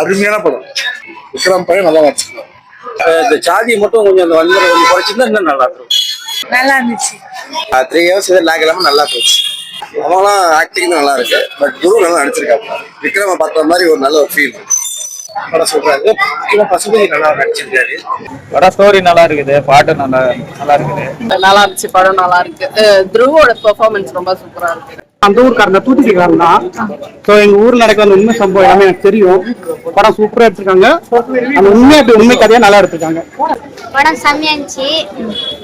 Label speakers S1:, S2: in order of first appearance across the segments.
S1: அருமையான படம். விக்ரம் பையன் நல்லா நடிச்சிருக்கான்.
S2: இந்த ஜாதியை மட்டும் கொஞ்சம் அந்த வன்முறை கொஞ்சம் குறைச்சிருந்தா இன்னும் நல்லா இருக்கும்.
S3: நல்லா இருந்துச்சு.
S4: 3 இயர்ஸ் இது லேக் இல்லாம நல்லா போச்சு. அவங்களாம் ஆக்டிங் நல்லா இருக்கு. பட் குரு நல்லா நடிச்சிருக்காங்க. விக்ரம பார்த்த மாதிரி ஒரு நல்ல ஒரு ஃபீல்.
S2: படம் சொல்றாரு. முக்கியமா பசுபதி நல்லா நடிச்சிருக்காரு.
S5: படம் ஸ்டோரி நல்லா இருக்குது, பாட்டு நல்லா இருக்குது.
S3: நல்லா இருந்துச்சு, படம் நல்லா இருக்கு. துருவோட பெர்ஃபார்மன்ஸ் ரொம்ப சூப்பரா இருக்கு.
S6: அந்த ஊருக்காரங்க தூத்துக்குடிக்காரன் தான். ஸோ எங்க ஊர்ல நடக்கிற அந்த உண்மை சம்பவம் எல்லாமே எனக்கு தெரியும். படம் சூப்பரா எடுத்திருக்காங்க. அந்த உண்மை கதையா நல்லா எடுத்திருக்காங்க.
S7: படம் செம்மையா இருந்துச்சு.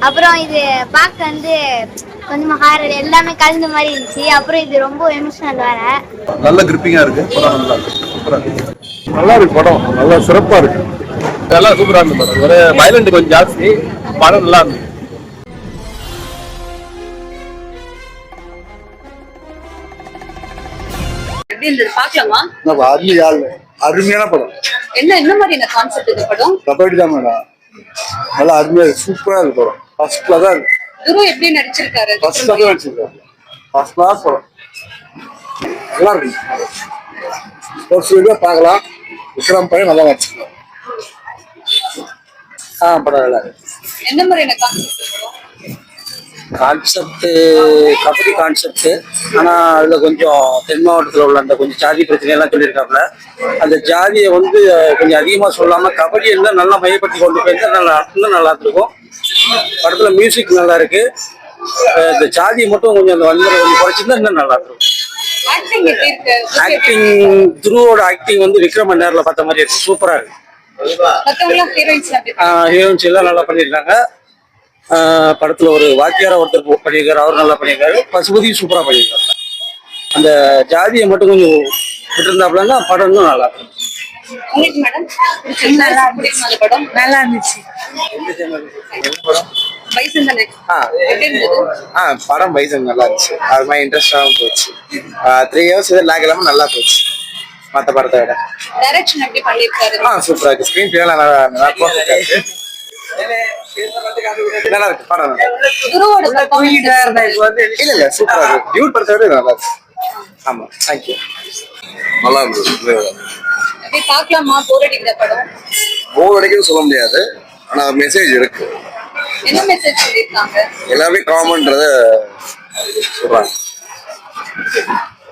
S7: அப்புறம் இது பார்க்க கொஞ்சம் ஹாரர் எல்லாமே கலந்த மாதிரி இருந்துச்சு. அப்புறம் இது ரொம்ப எமோஷனல் வேற.
S4: நல்ல கிரிப்பிங்கா இருக்கு. படம் நல்லா இருக்கு. சூப்பரா இருக்கு.
S1: நல்லா இருக்கு படம். நல்லா சிறப்பா இருக்கு.
S5: நல்லா சூப்பரா இருந்து படம். ஒரு வயலண்ட் கொஞ்சம் ஜாஸ்தி, படம் நல்லா இருந்துச்சு.
S3: எப்படி இருந்தது பாக்கலாமா?
S1: அருமையான படம்.
S3: என்ன மாதிரியான கான்செப்ட் இந்த படம்?
S1: கபடி தான் மேடம். நல்லா அருமையா சூப்பரா இருக்கு படம். ஃபர்ஸ்ட்ல தான் இருக்கு.
S3: துரு எப்படி நடிச்சிருக்காரு?
S1: ஃபர்ஸ்ட்ல தான் நடிச்சிருக்காரு. ஃபர்ஸ்ட் கிளாஸ் படம். நல்லா இருக்கு. ஒரு வீடியோ பார்க்கலாம். விக்ரம் பையன் நல்லா நடிச்சிருக்கான்.
S2: படம் நல்லா இருக்கு.
S3: என்ன மாதிரியான கான்செப்ட் படம்?
S2: Concept kabaddi concept. ஆனா அதுல கொஞ்சம் தென் மாவட்டத்தில் உள்ள அந்த கொஞ்சம் ஜாதி பிரச்சனை எல்லாம் சொல்லியிருக்காப்புல. அந்த ஜாதியை கொஞ்சம் அதிகமா சொல்லாம கபடி எல்லாம் நல்லா மையப்படுத்தி கொண்டு போயிருந்தா இன்னும் நல்லா இருக்கும். படத்துல மியூசிக் நல்லா இருக்கு. இந்த ஜாதியை மட்டும் கொஞ்சம் அந்த வன்முறை கொஞ்சம் குறைச்சிருந்தா இன்னும் நல்லா இருக்கும். ஆக்டிங் துருவோட ஆக்டிங் விக்ரம நேரில் பார்த்த மாதிரி இருக்கு. சூப்பரா இருக்கு. ஹீரோயின்ஸ் எல்லாம் நல்லா பண்ணியிருக்காங்க. படத்துல ஒரு வாத்தியாரா ஒருத்தர் பண்ணியிருக்காரு. அவர் நல்லா பண்ணியிருக்காரு. பசுபதி சூப்பரா பண்ணியிருக்காரு. அந்த ஜாதியை மட்டும் கொஞ்சம் விட்டுருந்தாப்புலன்னா படம் இன்னும் நல்லா இருக்கும்.
S3: நல்லா இருந்துச்சு.
S4: படம் பைசன் நல்லா இருந்துச்சு. அது மாதிரி இன்ட்ரெஸ்டாகவும் போச்சு. 3 இயர்ஸ் இது லேக் இல்லாம நல்லா போச்சு. மற்ற படத்தை விட
S3: டைரக்ஷன் எப்படி பண்ணிருக்காரு?
S4: சூப்பரா இருக்கு. ஸ்கிரீன் பிளே நல்லா இருக்கு. நல்லா இருக்கு படம். இல்ல சூப்பரா இருக்கு. டியூட் படத்தை விட நல்லா இருக்கு. ஆமா தேங்க்யூ. நல்லா இருந்தது.
S3: பாக்கலாமா? போர் அடிக்கிற படம்?
S4: போர் அடிக்குன்னு சொல்ல முடியாது. ஆனா மெசேஜ் இருக்கு.
S3: என்ன மெசேஜ் சொல்லிருக்காங்க?
S4: எல்லாமே காமன்றத சொல்றாங்க.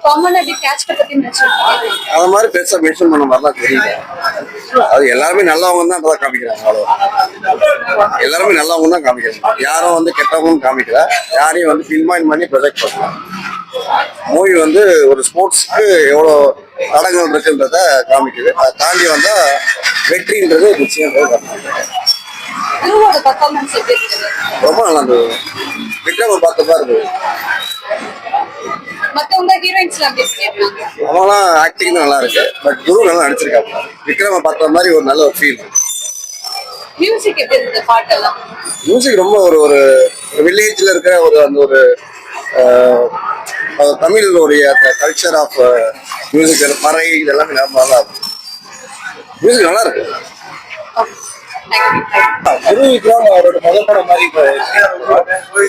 S3: காமன் அப்படி கேட்ச் பத்தி மென்ஷன் பண்ணாங்க.
S4: அது மாதிரி பெருசா மென்ஷன் பண்ண மாதிரிலாம் தெரியல. அது எல்லாருமே நல்லவங்க தான் அதான் காமிக்கிறாங்க. அவ்வளவு எல்லாருமே நல்லவங்க தான் காமிக்கிறாங்க. யாரும் கெட்டவங்க காமிக்கல. யாரையும் பின்பாயிண்ட் பண்ணி ப்ரொஜெக்ட் பண்ணலாம். மூவி ஒரு ஸ்போர்ட்ஸ்க்கு எவ்வளோ தடங்கள் இருக்குன்றத காமிக்குது. அதை தாண்டி வந்தா வெற்றின்றது நிச்சயம்ன்றது ரொம்ப நல்லா இருந்தது. விக்ரம் பார்த்த தான் இருந்தது. அவங்களாம் ஆக்டிங் நல்லா இருக்கு. பட் குரு நல்லா நடிச்சிருக்காங்க. விக்ரம பார்த்த மாதிரி ஒரு நல்ல ஒரு ஃபீல்.
S3: மியூசிக் எப்படி இருந்தது? பாட்டெல்லாம்
S4: மியூசிக் ரொம்ப ஒரு வில்லேஜ்ல இருக்கிற அந்த தமிழோடைய அந்த கல்ச்சர் ஆஃப் மியூசிக் பறை இதெல்லாமே நல்லா இருக்கு. மியூசிக் நல்லா இருக்கு.
S2: குரு விக்ரம் அவரோட முதல் படம் மாதிரி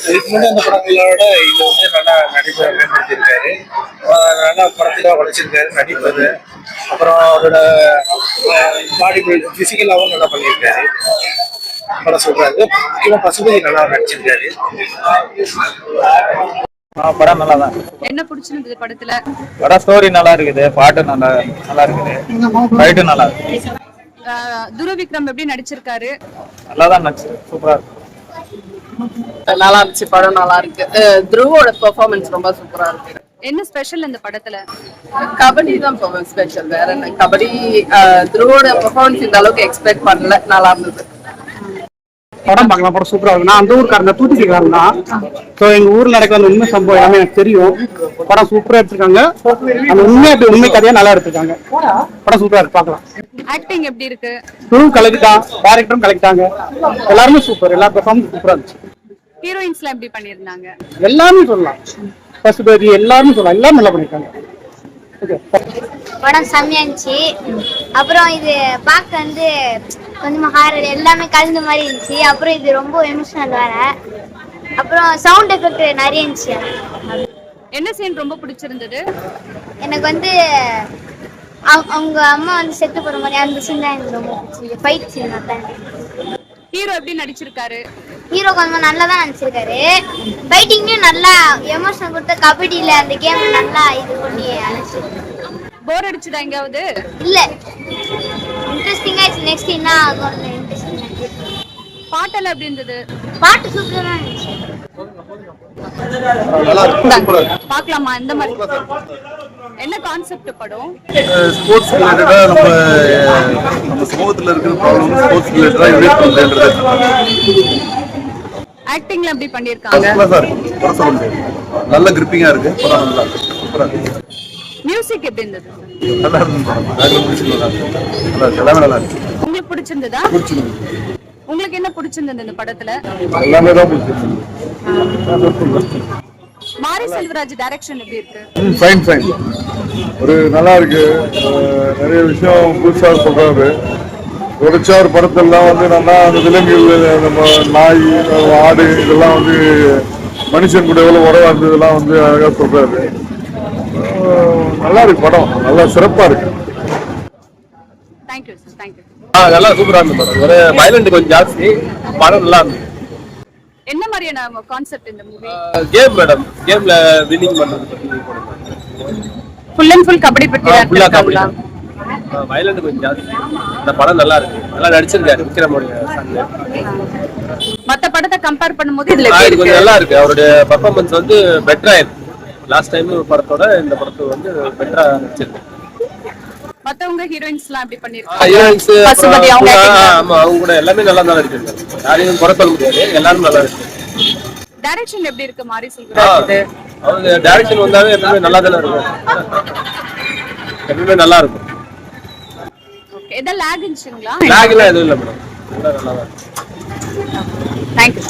S2: இதுக்கு முன்னாடி அந்த படங்களோட இது நல்லா நடிப்பை மேம்படுத்தியிருக்காரு. நல்லா படத்துல உழைச்சிருக்காரு நடிப்பது. அப்புறம் அவரோட பாடி பிசிக்கலாகவும் நல்லா பண்ணியிருக்காரு. படம் சொல்றாரு. முக்கியமா பசுபதி நல்லா நடிச்சிருக்காரு.
S5: படம் நல்லா தான்.
S3: என்ன பிடிச்சிருந்தது படத்துல?
S5: படம் ஸ்டோரி நல்லா இருக்குது, பாட்டு நல்லா இருக்குது, ஃபைட்டு நல்லா இருக்கு.
S3: துரு விக்ரம் எப்படி நடிச்சிருக்காரு?
S5: நல்லா தான் நடிச்சு சூப்பரா இருக்கு.
S3: நல்லா இருந்துச்சு, படம் நல்லா இருக்கு. துருவோட பெர்ஃபார்மன்ஸ் ரொம்ப சூப்பரா இருக்கு. என்ன ஸ்பெஷல் இந்த படத்துல? கபடி தான் ஸ்பெஷல், வேற என்ன. கபடி துருவோட பெர்ஃபார்மன்ஸ் இந்த அளவுக்கு எக்ஸ்பெக்ட் பண்ணல. நல்லா இருந்தது.
S6: படம் பார்க்கலாம். படம் சூப்பரா இருக்கு. நான் அந்த ஊருக்காரங்க தூத்துக்குடிக்காரன் தான். ஸோ எங்க ஊர்ல நடக்கிற அந்த உண்மை சம்பவம் எல்லாமே எனக்கு தெரியும். படம் சூப்பரா எடுத்திருக்காங்க. அந்த உண்மை கதையா நல்லா எடுத்திருக்காங்க. படம் சூப்பரா இருக்கு, பார்க்கலாம்.
S3: ஆக்டிங் எப்படி இருக்கு?
S6: குரு கலெக்டான், டைரக்டரும் கலெக்டாங்க. எல்லாருமே சூப்பர். எல்லா பெர்ஃபார்மன்ஸ் சூப்பரா இருந்துச்சு.
S3: ஹீரோயின்ஸ்லாம் எப்படி பண்ணிருந்தாங்க?
S6: எல்லாமே சொல்லலாம். பசுபதி எல்லாருமே சொல்லலாம். எல்லாரும் நல்லா பண்ணிருக்காங்க.
S7: படம் செம்மையா இருந்துச்சு. அப்புறம் இது பார்க்க கொஞ்சம் ஹாரர் எல்லாமே கலந்த மாதிரி இருந்துச்சு. அப்புறம் இது ரொம்ப எமோஷனல் வேற. அப்புறம் சவுண்ட் எஃபெக்ட் நிறைய இருந்துச்சு.
S3: என்ன சீன் ரொம்ப பிடிச்சிருந்தது?
S7: எனக்கு அவங்க அம்மா வந்து செத்து போற மாதிரி அந்த சீன் தான் எனக்கு ரொம்ப பிடிச்சிருக்கு. ஃபைட் சீன் தான்.
S3: ஹீரோ எப்படி நடிச்சிருக்காரு?
S7: ஹீரோ கொஞ்சம் நல்லா தான் நடிச்சிருக்காரு. ஃபைட்டிங்லயும் நல்லா எமோஷன் கொடுத்து கபடியில அந்த கேம் நல்லா இது பண்ணி அழைச்சிருக்கு.
S3: போர் அடிச்சுதா எங்காவது?
S7: இல்ல, இன்ட்ரெஸ்டிங்கா இருக்கு. நெக்ஸ்ட் என்ன ஆகும் இன்ட்ரெஸ்டிங்கா.
S3: பாட்டெல்லாம் எப்படி இருந்தது?
S7: பாட்டு சூப்பரா இருந்துச்சு.
S3: பார்க்கலாமா? எந்த மாதிரி என்ன கான்செப்ட் படம்?
S1: ஸ்போர்ட்ஸ் ரிலேட்டடா நம்ம சமூகத்துல இருக்கிற ப்ராப்ளம் ஸ்போர்ட்ஸ் ரிலேட்டடா ரிலேட் பண்றேன்றது.
S3: ஆக்டிங்ல எப்படி பண்ணிருக்காங்க?
S1: சொல்ல முடியாது. நல்ல கிரிப்பிங்கா இருக்கு. படம் நல்லா இருக்கு. சூப்பரா இருக்கு.
S3: மியூசிக் எப்படி இருந்தது?
S1: நல்லா இருக்கு. நல்லா இருக்கு. எல்லாமே நல்லா இருக்கு.
S3: உங்களுக்கு பிடிச்சிருந்ததா? உங்களுக்கு என்ன பிடிச்சிருந்தது இந்த படத்துல?
S1: எல்லாமே தான் பிடிச்சிருக்கு.
S3: மாரி செல்வராஜ் டைரக்ஷன் எப்படி இருக்கு?
S1: Fine fine. ஒரு நல்லா இருக்கு. நிறைய விஷயம் புதுசா சொல்றாரு. உடைச்சா ஒரு படத்தெல்லாம் வந்து நல்லா அந்த விலங்குகள், நம்ம நாய், ஆடு இதெல்லாம் வந்து மனுஷன் கூட எவ்வளவு உறவா இருந்ததெல்லாம் வந்து அழகா சொல்றாரு. நல்லா இருக்கு படம். நல்லா சிறப்பா இருக்கு.
S3: Thank you sir. தேங்க்யூ.
S8: நல்லா சூப்பரா இருந்த படம். ஒரு வயலண்ட் கொஞ்சம் ஜாஸ்தி. படம் நல்லா இருந்தது.
S3: என்ன மாதிரியான கான்செப்ட் இந்த மூவி?
S8: Game madam. கேம்ல வின்னிங் பண்றது பத்தி
S3: ஃபுல் அண்ட் ஃபுல் கபடி பத்தி தான்
S8: ஃபுல்லா கபடி.
S3: இருக்காங்களா?
S8: வயலண்ட் கொஞ்சம் ஜாஸ்தி. இந்த படம் நல்லா இருக்கு. நல்லா நடிச்சிருக்காரு விக்ரமோட சன்.
S3: மத்த படத்தை கம்பேர் பண்ணும்போது இதுல
S8: இது
S3: எப்படி
S8: கொஞ்சம்
S3: இருக்கு?
S8: நல்லா இருக்கு. அவருடைய பெர்ஃபார்மன்ஸ் வந்து பெட்டரா இருக்கு. லாஸ்ட் டைம் படத்தோட இந்த படத்தை வந்து பெட்டரா நடிச்சிருக்கு.
S3: மத்தவங்க ஹீரோயின்ஸ்லாம் எப்படி பண்ணிருக்காங்க?
S8: பசுபதி
S3: பசுபதி அவங்க
S8: ஆமா, அவங்க கூட எல்லாமே நல்லா தான் நடிச்சிருக்காங்க. யாரையும் குறை சொல்ல முடியாது. எல்லாரும் நல்லா இருக்கு.
S3: டைரக்ஷன் எப்படி இருக்கு மாரி செல்வராஜ்?
S8: அவங்க டைரக்ஷன் வந்தாவே எப்பவுமே நல்லா தானே இருக்கும். எப்பவுமே நல்லா இருக்கும்.
S3: ஓகே. எதா லாக் இருந்துச்சுங்களா?
S8: லாக் எல்லாம் எதுவும் இல்லை மேடம். நல்லா தான் இருக்கு.
S3: தேங்க்யூ.